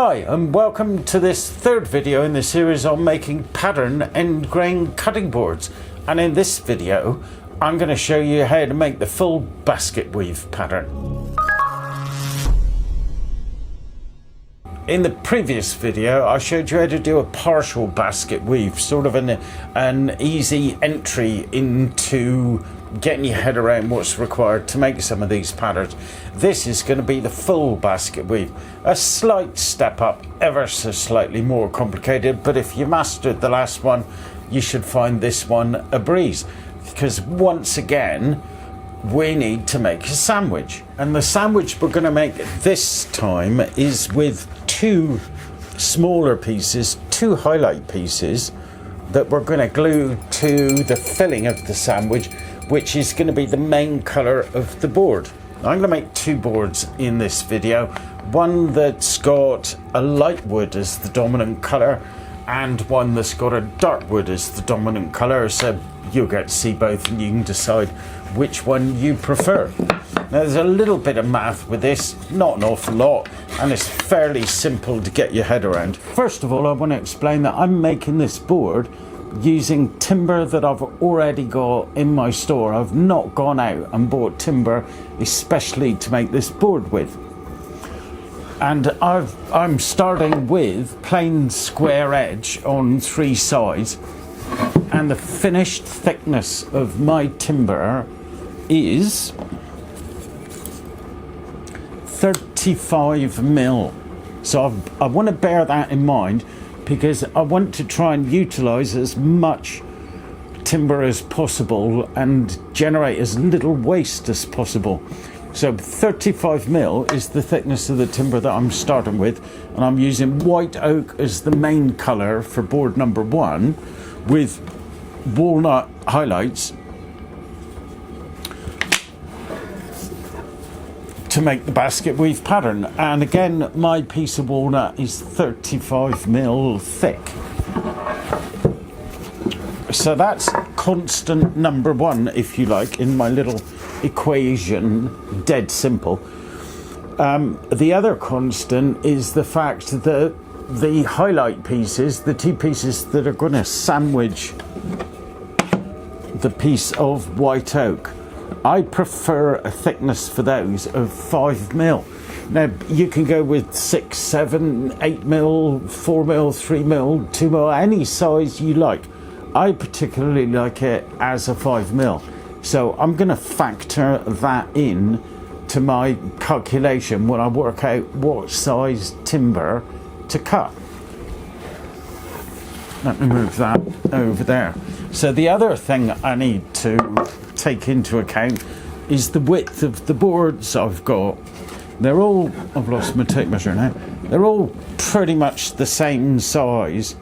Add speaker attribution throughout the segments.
Speaker 1: Hi and welcome to this third video in the series on making pattern end grain cutting boards, and in this video I'm going to show you how to make the full basket weave pattern. In the previous video I showed you how to do a partial basket weave, sort of an easy entry into getting your head around what's required to make some of these patterns. This is going to be the full basket weave, a slight step up, ever so slightly more complicated, but if you mastered the last one you should find this one a breeze, because once again we need to make a sandwich, and the sandwich we're going to make this time is with two smaller pieces, two highlight pieces that we're going to glue to the filling of the sandwich, which is going to be the main colour of the board. I'm going to make two boards in this video, one that's got a light wood as the dominant colour and one that's got a dark wood as the dominant colour, so you'll get to see both and you can decide which one you prefer. Now there's a little bit of math with this, not an awful lot, and it's fairly simple to get your head around. First of all, I want to explain that I'm making this board using timber that I've already got in my store. I've not gone out and bought timber especially to make this board with. And I'm starting with plain square edge on three sides, and the finished thickness of my timber is 35 mil. So I want to bear that in mind, because I want to try and utilize as much timber as possible and generate as little waste as possible. So 35 mil is the thickness of the timber that I'm starting with, and I'm using white oak as the main color for board number one, with walnut highlights to make the basket weave pattern. And again, my piece of walnut is 35 mil thick. So that's constant number one, if you like, in my little equation, dead simple. The other constant is the fact that the highlight pieces, the two pieces that are going to sandwich the piece of white oak, I prefer a thickness for those of 5 mil. Now you can go with 6, 7, 8 mil, 4 mil, 3 mil, 2 mil, any size you like. I particularly like it as a 5 mil. So I'm going to factor that in to my calculation when I work out what size timber to cut. Let me move that over there. So the other thing I need to take into account is the width of the boards I've got. They're all, I've lost my tape measure now, they're all pretty much the same size.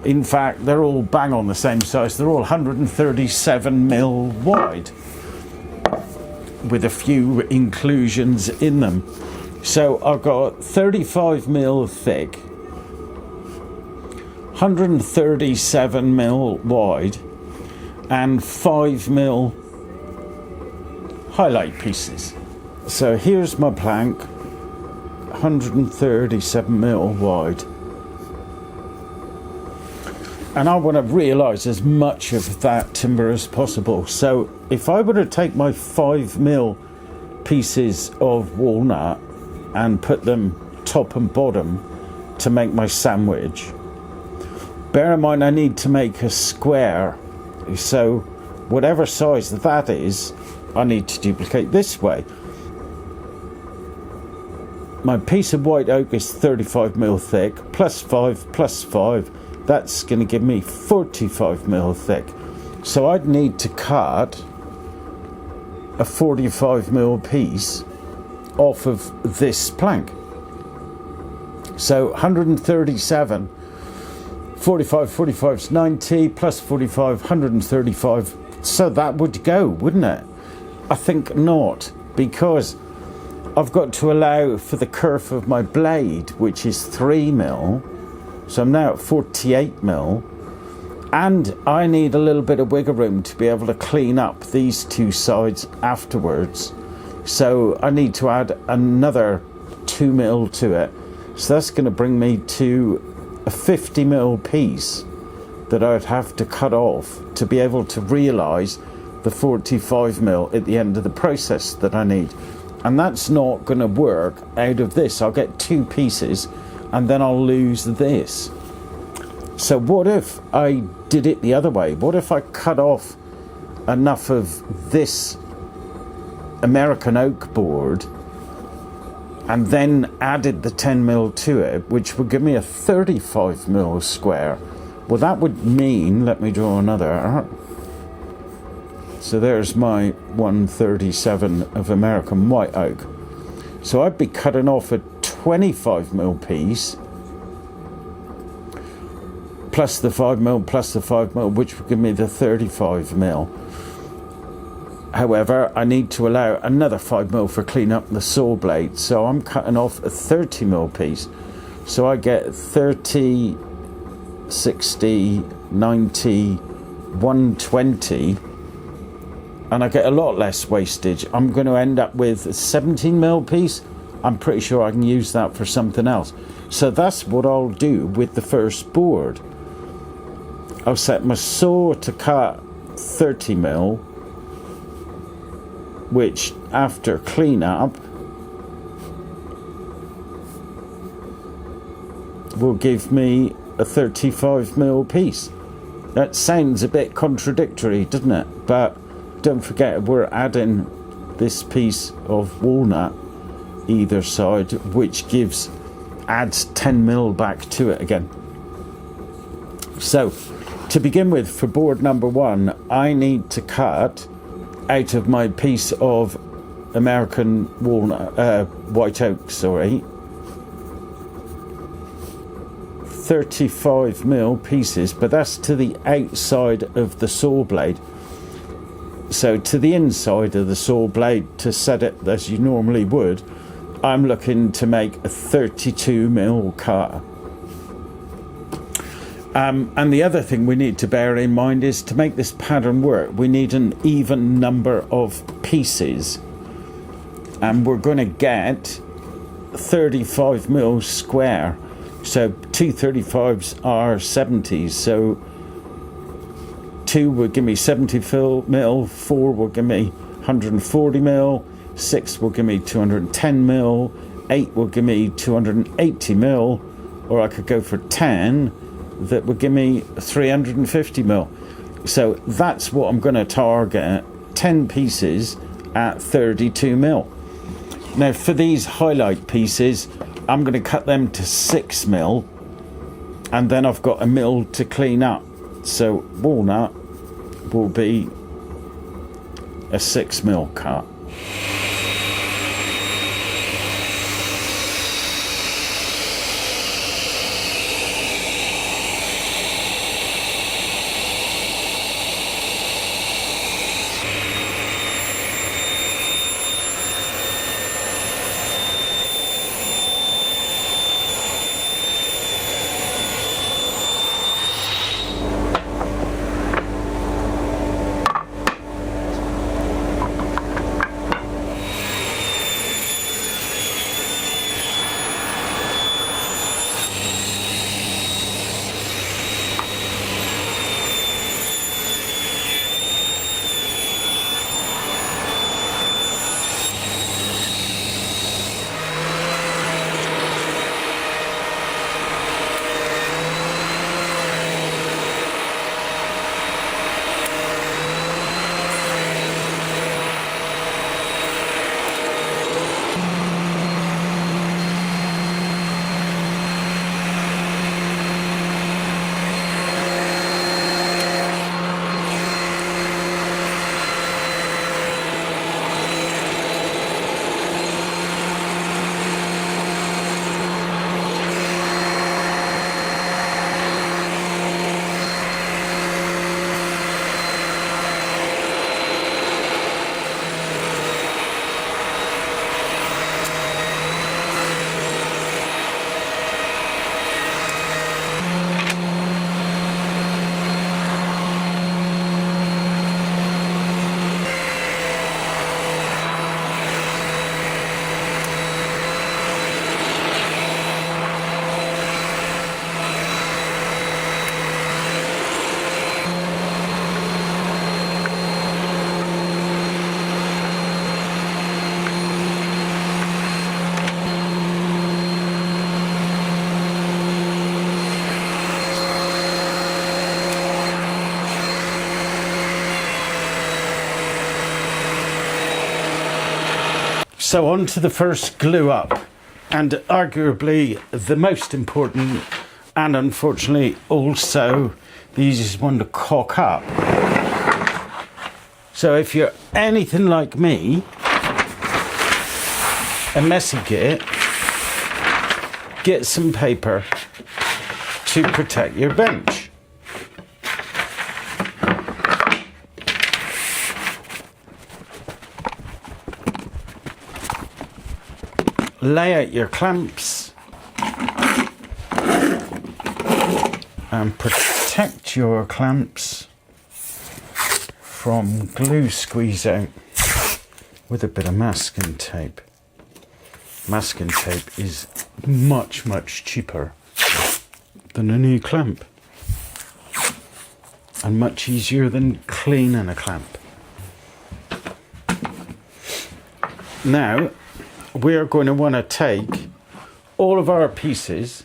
Speaker 1: In fact, they're all bang on the same size. They're all 137 mil wide, with a few inclusions in them. So I've got 35 mil thick, 137 mil wide, and 5 mil highlight pieces. So here's my plank, 137 mil wide. And I want to realise as much of that timber as possible. So if I were to take my 5 mil pieces of walnut and put them top and bottom to make my sandwich, bear in mind I need to make a square. So whatever size that is, I need to duplicate this way. My piece of white oak is 35 mil thick, plus 5 plus 5. That's going to give me 45 mil thick. So I'd need to cut a 45 mil piece off of this plank. So 137, 45, 45 is 90, plus 45, 135. So that would go, wouldn't it? I think not, because I've got to allow for the kerf of my blade, which is 3 mil. So I'm now at 48 mil, and I need a little bit of wiggle room to be able to clean up these two sides afterwards. So I need to add another 2 mil to it, So that's going to bring me to a 50mm piece that I'd have to cut off to be able to realise the 45mm at the end of the process that I need. And that's not going to work out of this. I'll get 2 pieces and then I'll lose this. So what if I did it the other way? What if I cut off enough of this American oak board and then added the 10mm to it, which would give me a 35mm square? Well, that would mean, let me draw another. So there's my 137 of American white oak. So I'd be cutting off a 25mm piece, plus the 5mm, plus the 5mm, which would give me the 35mm. However, I need to allow another 5mm for clean up the saw blade. So I'm cutting off a 30mm piece. So I get 30, 60, 90, 120, and I get a lot less wastage. I'm going to end up with a 17mm piece. I'm pretty sure I can use that for something else. So that's what I'll do with the first board. I'll set my saw to cut 30mm, which after cleanup will give me a 35mm piece. That sounds a bit contradictory, doesn't it? But don't forget, we're adding this piece of walnut either side, which adds 10mm back to it again. So to begin with, for board number 1, I need to cut out of my piece of American white oak, 35mm pieces, but that's to the outside of the saw blade. So to the inside of the saw blade, to set it as you normally would, I'm looking to make a 32mm cut. And the other thing we need to bear in mind is, to make this pattern work, we need an even number of pieces. And we're going to get 35mm square. So 2 35s are 70s. So 2 will give me 70mm, 4 will give me 140mm, 6 will give me 210mm, 8 will give me 280mm, or I could go for 10 that would give me 350mm. So that's what I'm going to target, 10 pieces at 32mm. Now for these highlight pieces, I'm going to cut them to 6mm, and then I've got a mil to clean up. So walnut will be a 6mm cut. So on to the first glue up, and arguably the most important, and unfortunately also the easiest one to cock up. So if you're anything like me, a messy git, get some paper to protect your bench. Lay out your clamps and protect your clamps from glue squeeze out with a bit of masking tape. Masking tape is much cheaper than a new clamp and much easier than cleaning a clamp. Now we are going to want to take all of our pieces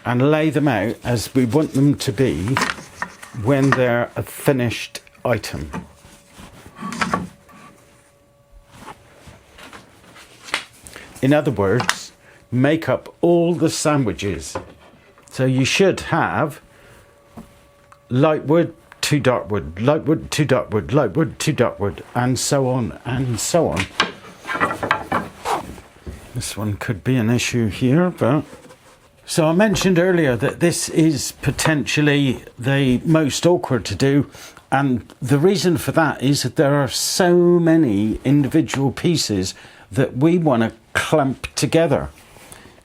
Speaker 1: and lay them out as we want them to be when they're a finished item. In other words, make up all the sandwiches. So you should have light wood to dark wood, light wood to dark wood, light wood to dark wood, and so on and so on. This one could be an issue here, but... So I mentioned earlier that this is potentially the most awkward to do, and the reason for that is that there are so many individual pieces that we want to clamp together.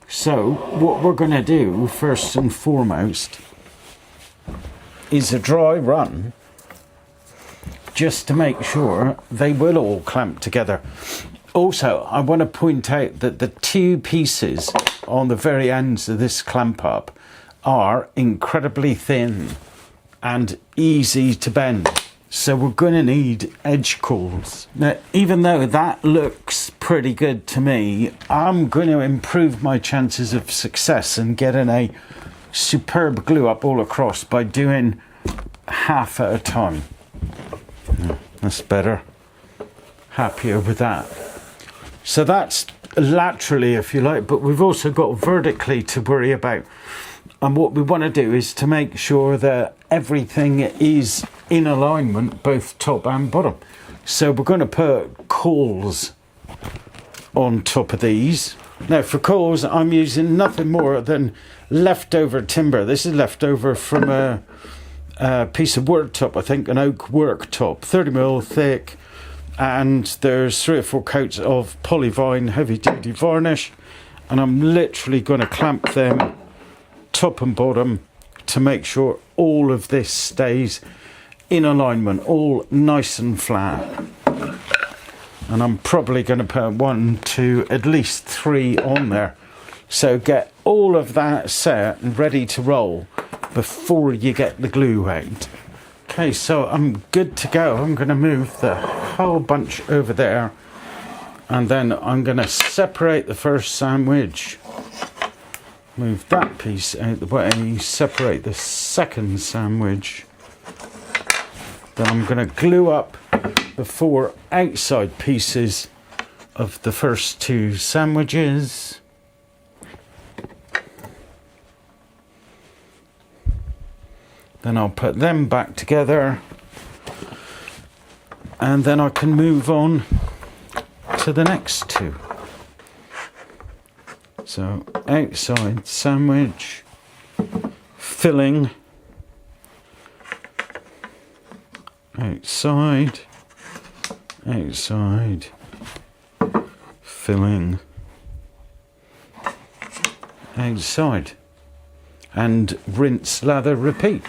Speaker 1: So what we're going to do first and foremost is a dry run just to make sure they will all clamp together. Also, I want to point out that the two pieces on the very ends of this clamp up are incredibly thin and easy to bend. So we're going to need edge cauls. Now, even though that looks pretty good to me, I'm going to improve my chances of success and getting a superb glue up all across by doing half at a time. That's better. Happier with that. So that's laterally, if you like, but we've also got vertically to worry about. And what we want to do is to make sure that everything is in alignment, both top and bottom. So we're going to put cauls on top of these. Now for cauls, I'm using nothing more than leftover timber. This is leftover from a piece of worktop, I think, an oak worktop, 30mm thick. And there's 3 or 4 coats of polyvine heavy duty varnish, and I'm literally going to clamp them top and bottom to make sure all of this stays in alignment, all nice and flat. And I'm probably going to put 1, 2, at least 3 on there, so get all of that set and ready to roll before you get the glue out. Okay, so I'm good to go. I'm going to move the whole bunch over there, and then I'm going to separate the first sandwich, move that piece out the way, separate the second sandwich, then I'm going to glue up the 4 outside pieces of the first 2 sandwiches. Then I'll put them back together, and then I can move on to the next 2. So outside sandwich, filling, outside, outside, filling, outside, and rinse, lather, repeat.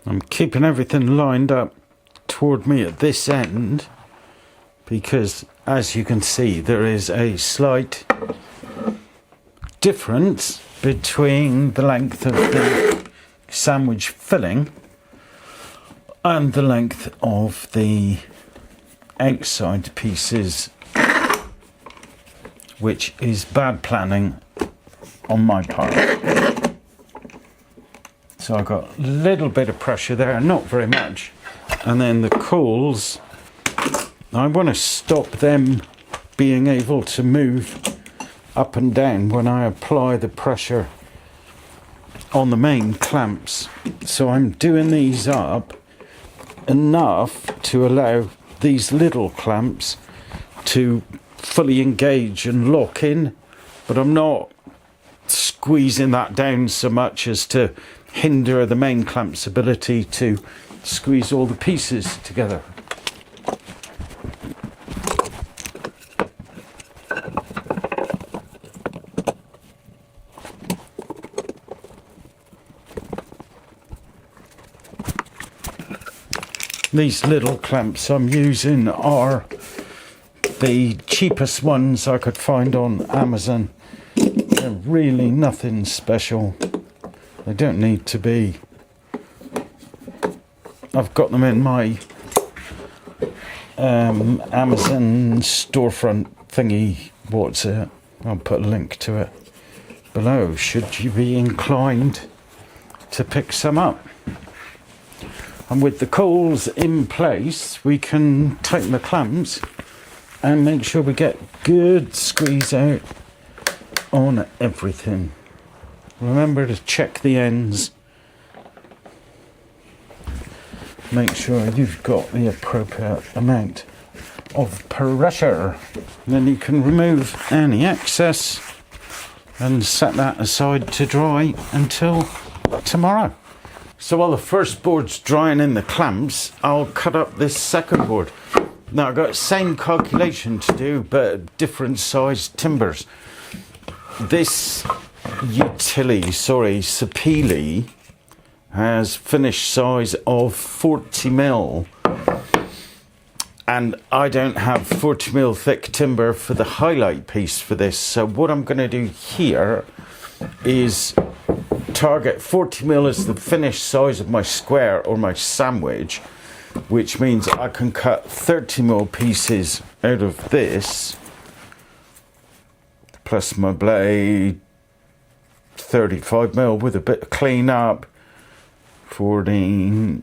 Speaker 1: I'm keeping everything lined up toward me at this end because, as you can see, there is a slight difference between the length of the sandwich filling and the length of the outside pieces, which is bad planning on my part. So I've got a little bit of pressure there, not very much. And then the coils, I want to stop them being able to move up and down when I apply the pressure on the main clamps. So I'm doing these up enough to allow these little clamps to fully engage and lock in, but I'm not squeezing that down so much as to hinder the main clamp's ability to squeeze all the pieces together. These little clamps I'm using are the cheapest ones I could find on Amazon. They're really nothing special. They don't need to be. I've got them in my Amazon storefront thingy. What's it? I'll put a link to it below, should you be inclined to pick some up. And with the coils in place, we can tighten the clamps and make sure we get good squeeze out on everything. Remember to check the ends. Make sure you've got the appropriate amount of pressure. Then you can remove any excess and set that aside to dry until tomorrow. So while the first board's drying in the clamps, I'll cut up this second board. Now I've got the same calculation to do, but different sized timbers. This Sapele has finished size of 40mm, and I don't have 40mm thick timber for the highlight piece for this. So what I'm going to do here is target 40mm as the finished size of my square or my sandwich, which means I can cut 30mm pieces out of this, plus my blade, 35mm with a bit of clean up, 14,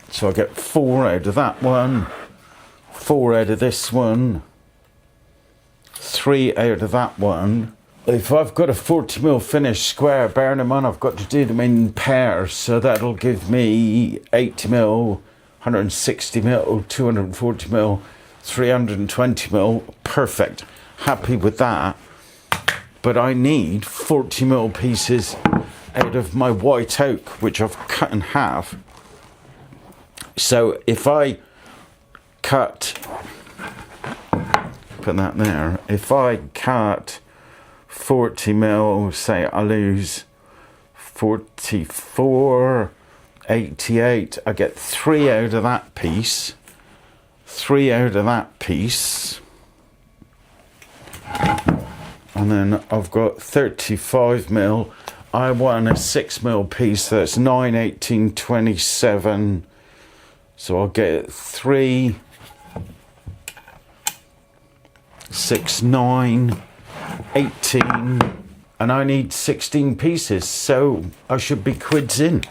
Speaker 1: so I get 4 out of that one, 4 out of this one, 3 out of that one. If I've got a 40mm finished square, bearing in mind I've got to do them in pairs, so that'll give me 80mm, 160mm, 240mm, 320mm, perfect, happy with that. But I need 40mm pieces out of my white oak, which I've cut in half. So if I cut, put that there, if I cut 40mm, say I lose 44, 88, I get 3 out of that piece, 3 out of that piece, and then I've got 35mm. I want a 6mm piece, that's 9, 18, 27, so I'll get 3, 6, 9, 18, and I need 16 pieces, so I should be quids in.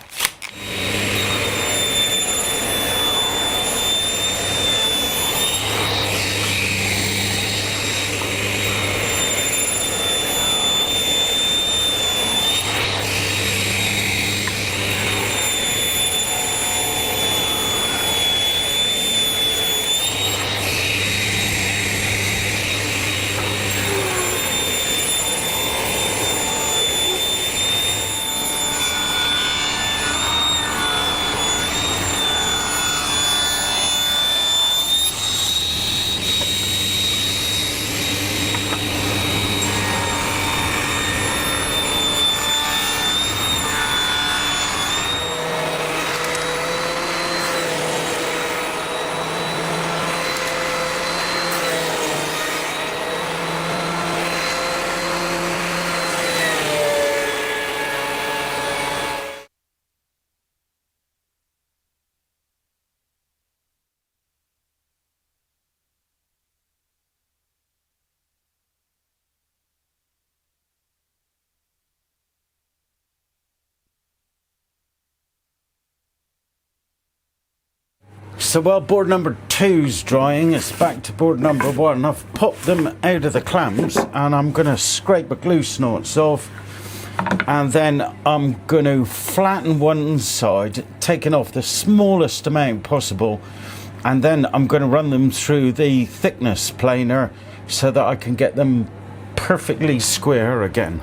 Speaker 1: So while board number 2's drying, it's back to board number 1. I've popped them out of the clamps and I'm going to scrape the glue snorts off, and then I'm going to flatten one side, taking off the smallest amount possible, and then I'm going to run them through the thickness planer so that I can get them perfectly square again.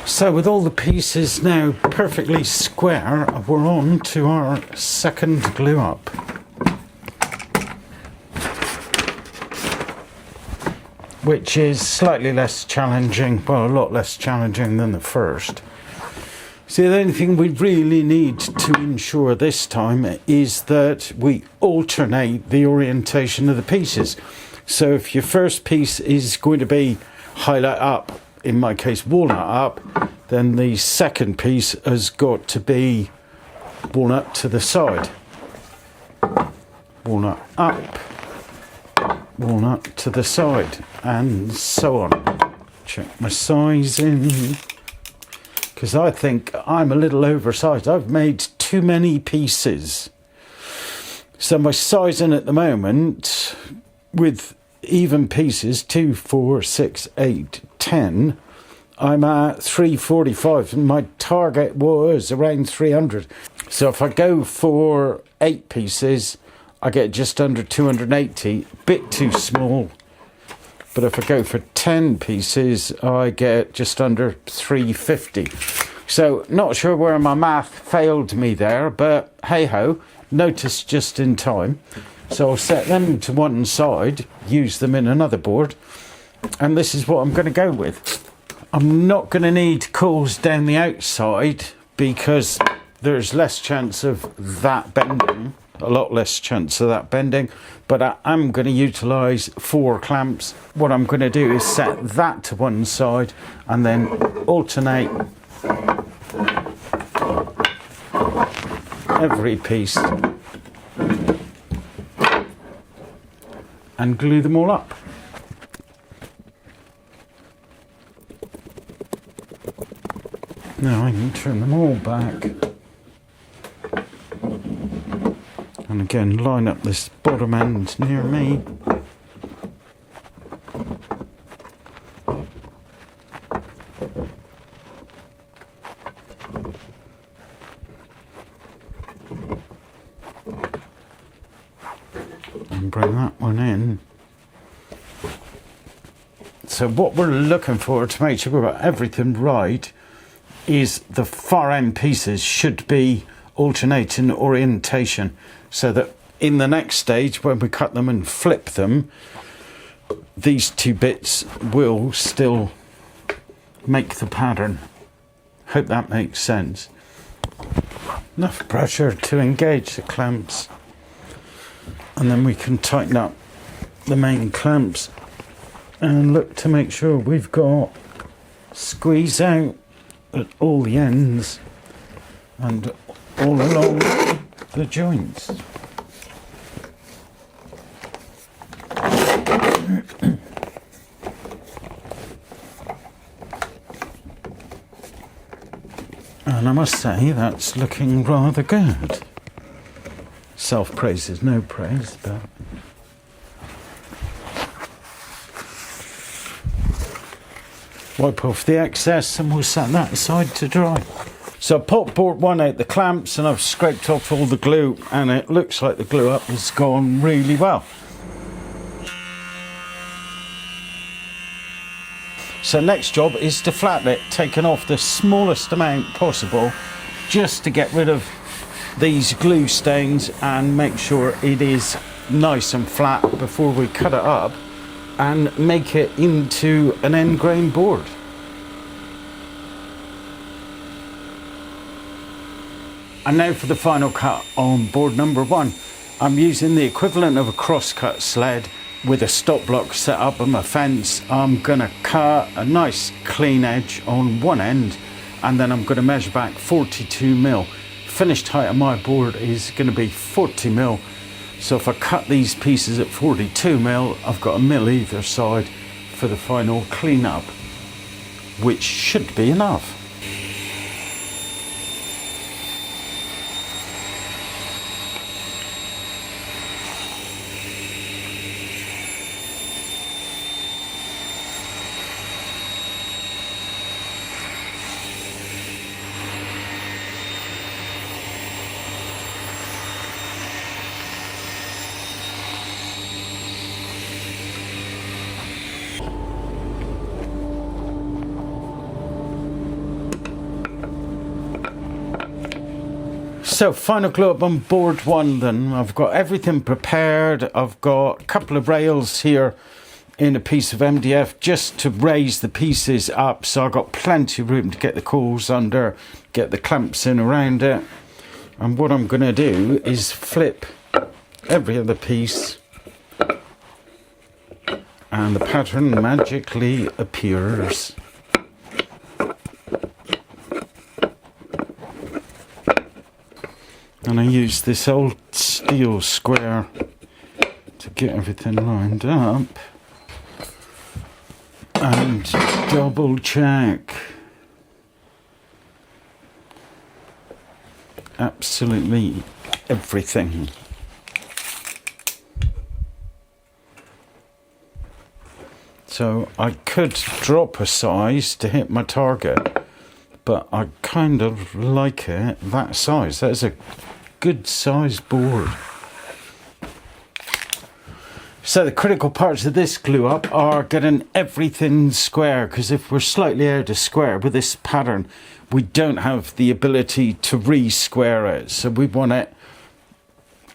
Speaker 1: So with all the pieces now perfectly square, we're on to our second glue up. Which is slightly less challenging, well, a lot less challenging than the first. See, the only thing we really need to ensure this time is that we alternate the orientation of the pieces. So if your first piece is going to be highlight up, in my case walnut up, then the second piece has got to be walnut to the side. Walnut up, walnut to the side, and so on. Check my sizing, because I think I'm a little oversized. I've made too many pieces. So my sizing at the moment, with even pieces, 2, 4, 6, 8, 10, I'm at 345 and my target was around 300. So if I go for 8 pieces, I get just under 280, bit too small. But if I go for 10 pieces, I get just under 350. So not sure where my math failed me there, but hey ho, noticed just in time. So I'll set them to one side, use them in another board, and this is what I'm going to go with. I'm not going to need cools down the outside because there's less chance of that bending, a lot less chance of that bending, but I am going to utilise 4 clamps. What I'm going to do is set that to one side and then alternate every piece and glue them all up. Now I can turn them all back, and again line up this bottom end near me. And bring that one in. So what we're looking for to make sure we've got everything right is the far end pieces should be alternating orientation, so that in the next stage when we cut them and flip them, these 2 bits will still make the pattern. Hope that makes sense. Enough pressure to engage the clamps, and then we can tighten up the main clamps and look to make sure we've got squeeze out at all the ends and all along the joints. And I must say that's looking rather good. Self-praise is no praise, but wipe off the excess and we'll set that aside to dry. So I popped board 1 out the clamps and I've scraped off all the glue, and it looks like the glue up has gone really well. So next job is to flatten it, taking off the smallest amount possible just to get rid of these glue stains and make sure it is nice and flat before we cut it up and make it into an end grain board. And now for the final cut on board number 1. I'm using the equivalent of a crosscut sled with a stop block set up on my fence. I'm gonna cut a nice clean edge on one end, and then I'm gonna measure back 42mm. Finished height of my board is gonna be 40mm. So if I cut these pieces at 42mm, I've got a mil either side for the final cleanup, which should be enough. So final glue up on board 1 then. I've got everything prepared. I've got a couple of rails here in a piece of MDF just to raise the pieces up, so I've got plenty of room to get the coils under, get the clamps in around it. And what I'm going to do is flip every other piece and the pattern magically appears. And I use this old steel square to get everything lined up and double check. Absolutely everything. So I could drop a size to hit my target, but I kind of like it that size. That's a good size board. So the critical parts of this glue up are getting everything square, because if we're slightly out of square with this pattern, we don't have the ability to re-square it. So we want it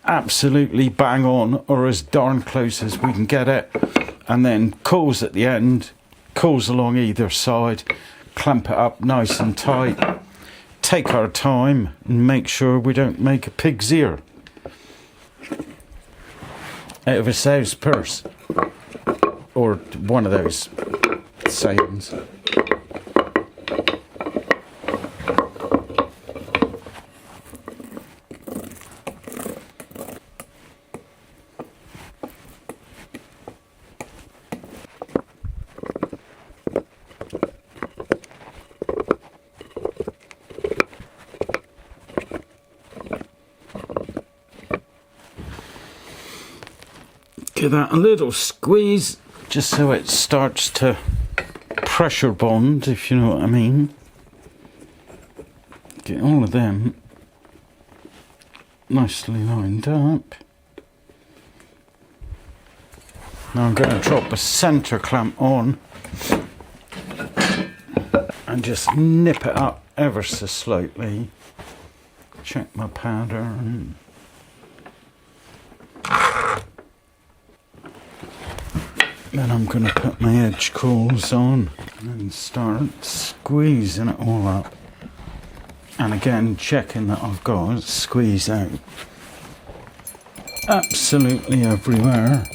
Speaker 1: absolutely bang on, or as darn close as we can get it. And then coils at the end, coils along either side, clamp it up nice and tight. Take our time and make sure we don't make a pig's ear out of a sow's purse, or one of those sayings. Give that a little squeeze just so it starts to pressure bond, if you know what I mean. Get all of them nicely lined up. Now I'm going to drop a centre clamp on and just nip it up ever so slightly. Check my pattern. Then I'm going to put my edge coils on and start squeezing it all up. And again, checking that I've got squeeze out absolutely everywhere.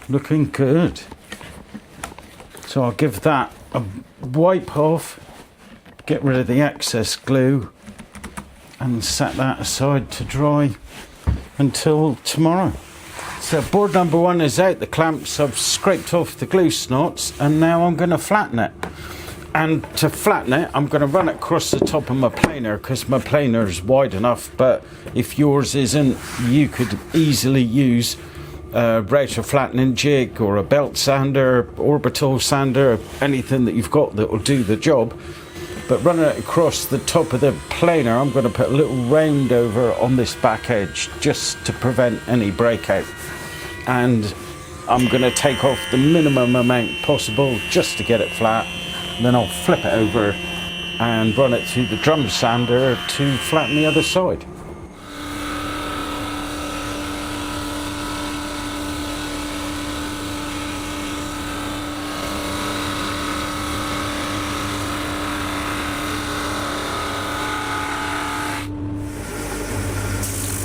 Speaker 1: Looking good. So I'll give that a wipe off, get rid of the excess glue, and set that aside to dry until tomorrow. So board number 1 is out, the clamps, I've scraped off the glue snots, and now I'm going to flatten it. And to flatten it, I'm going to run it across the top of my planer, because my planer is wide enough, but if yours isn't, you could easily use a router flattening jig or a belt sander, orbital sander, anything that you've got that will do the job. But running it across the top of the planer, I'm going to put a little round over on this back edge just to prevent any breakout. And I'm going to take off the minimum amount possible just to get it flat. And then I'll flip it over and run it through the drum sander to flatten the other side.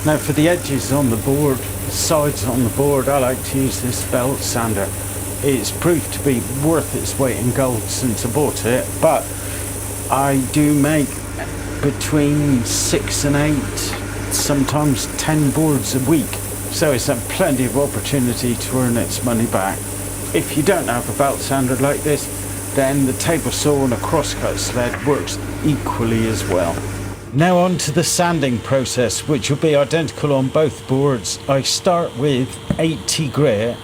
Speaker 1: Now for the edges on the board, the sides on the board, I like to use this belt sander. It's proved to be worth its weight in gold since I bought it, but I do make between 6 and 8, sometimes 10 boards a week. So it's a plenty of opportunity to earn its money back. If you don't have a belt sander like this, then the table saw and a crosscut sled works equally as well. Now on to the sanding process, which will be identical on both boards. I start with 80 grit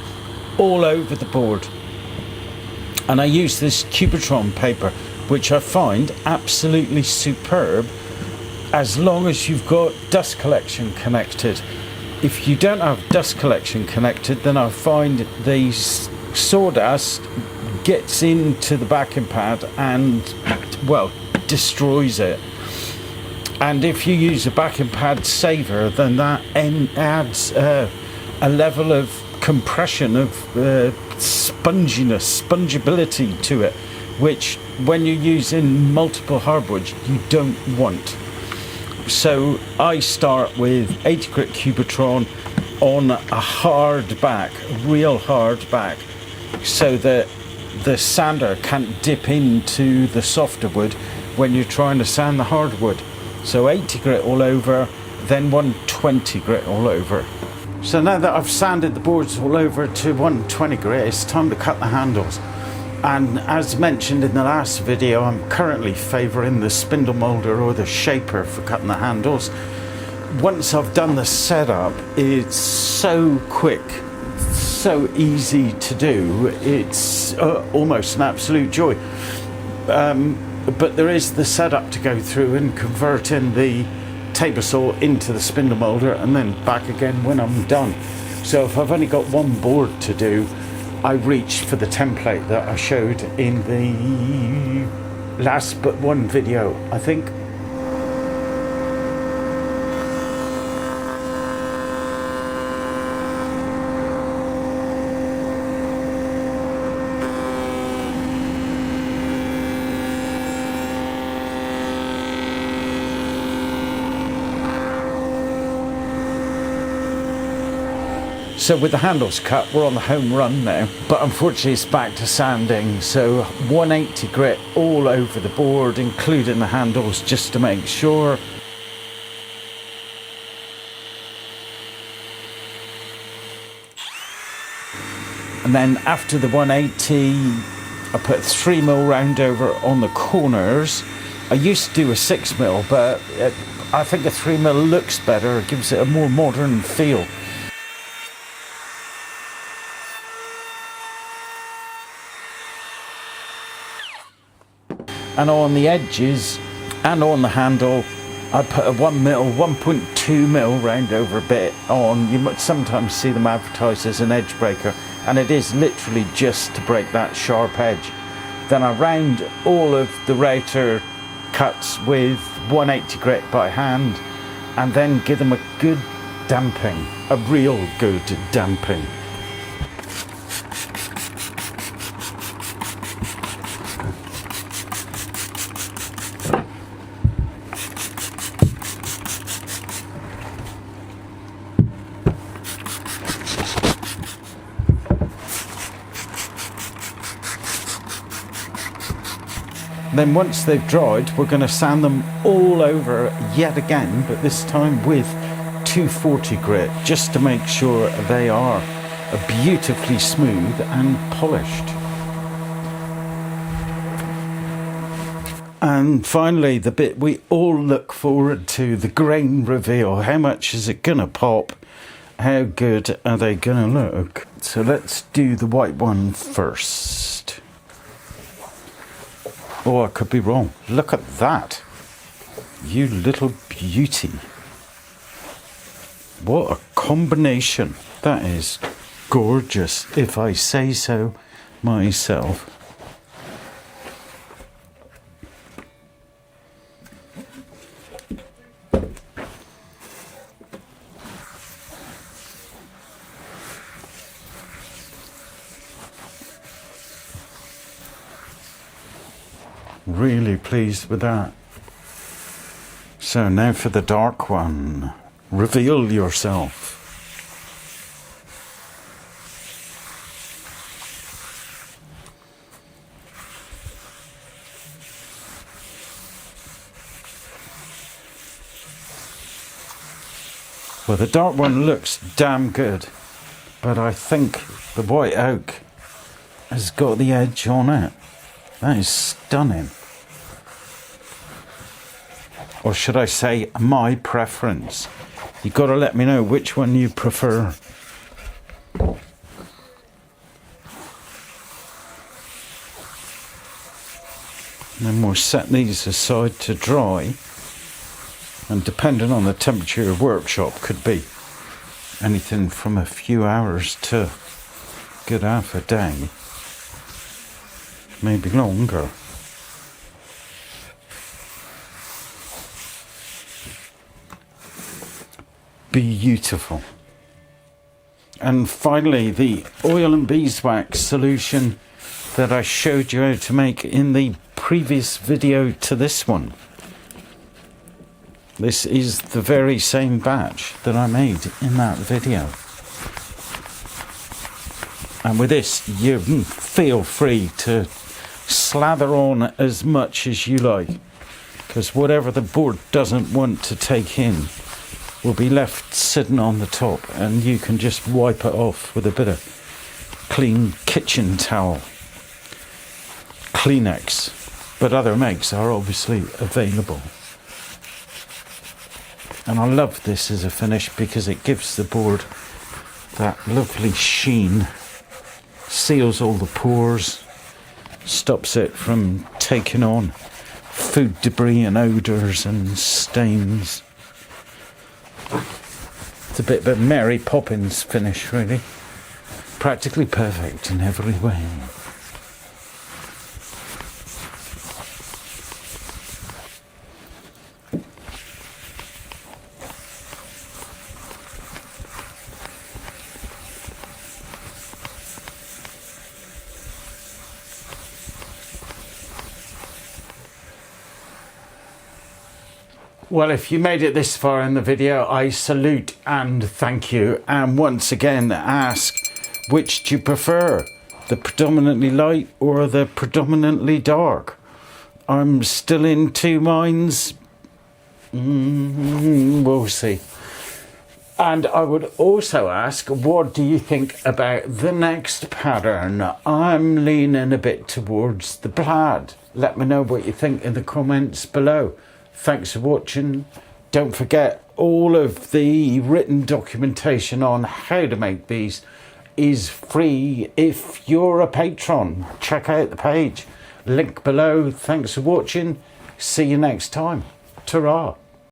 Speaker 1: all over the board, and I use this Cubitron paper, which I find absolutely superb as long as you've got dust collection connected. If you don't have dust collection connected, then I find the sawdust gets into the backing pad and, well, destroys it. And if you use a backing pad saver, then that adds a level of compression, of spongibility to it, which when you're using multiple hardwoods, you don't want. So I start with 80 grit Cubitron on a hard back, real hard back, so that the sander can't dip into the softer wood when you're trying to sand the hardwood. So 80 grit all over, then 120 grit all over. So now that I've sanded the boards all over to 120 grit, it's time to cut the handles. And as mentioned in the last video, I'm currently favouring the spindle moulder or the shaper for cutting the handles. Once I've done the setup, it's so quick, so easy to do. It's almost an absolute joy. But there is the setup to go through and converting the table saw into the spindle moulder and then back again when I'm done. So if I've only got one board to do, I reach for the template that I showed in the last but one video, I think. So with the handles cut, we're on the home run now, but unfortunately it's back to sanding. So 180 grit all over the board, including the handles, just to make sure. And then after the 180, I put 3mm round over on the corners. I used to do a 6mm, but I think a 3mm looks better, it gives it a more modern feel. And on the edges and on the handle, I put a 1mm, 1.2mm round over bit on. You might sometimes see them advertised as an edge breaker, and it is literally just to break that sharp edge. Then I round all of the router cuts with 180 grit by hand, and then give them a good damping, a real good damping. Then once they've dried, we're going to sand them all over yet again, but this time with 240 grit, just to make sure they are beautifully smooth and polished. And finally, the bit we all look forward to, the grain reveal. How much is it going to pop? How good are they going to look? So let's do the white one first. Oh, I could be wrong. Look at that. You little beauty. What a combination. That is gorgeous, if I say so myself. Really pleased with that. So now for the dark one. Reveal yourself. Well, the dark one looks damn good, but I think the white oak has got the edge on it. That is stunning. Or should I say, my preference. You've got to let me know which one you prefer. And then we'll set these aside to dry. And depending on the temperature of workshop, could be anything from a few hours to a good half a day. Maybe longer. Beautiful. And finally, the oil and beeswax solution that I showed you how to make in the previous video to this one. This is the very same batch that I made in that video. And with this, you feel free to slather on as much as you like, because whatever the board doesn't want to take in will be left sitting on the top, and you can just wipe it off with a bit of clean kitchen towel. Kleenex, but other makes are obviously available. And I love this as a finish because it gives the board that lovely sheen, seals all the pores, stops it from taking on food debris and odours and stains. It's a bit of a Mary Poppins finish, really. Practically perfect in every way. Well, if you made it this far in the video, I salute and thank you. And once again, ask, which do you prefer? The predominantly light or the predominantly dark? I'm still in two minds. We'll see. And I would also ask, what do you think about the next pattern? I'm leaning a bit towards the plaid. Let me know what you think in the comments below. Thanks for watching. Don't forget, all of the written documentation on how to make these is free if you're a patron. Check out the page. Link below. Thanks for watching. See you next time. Ta-ra.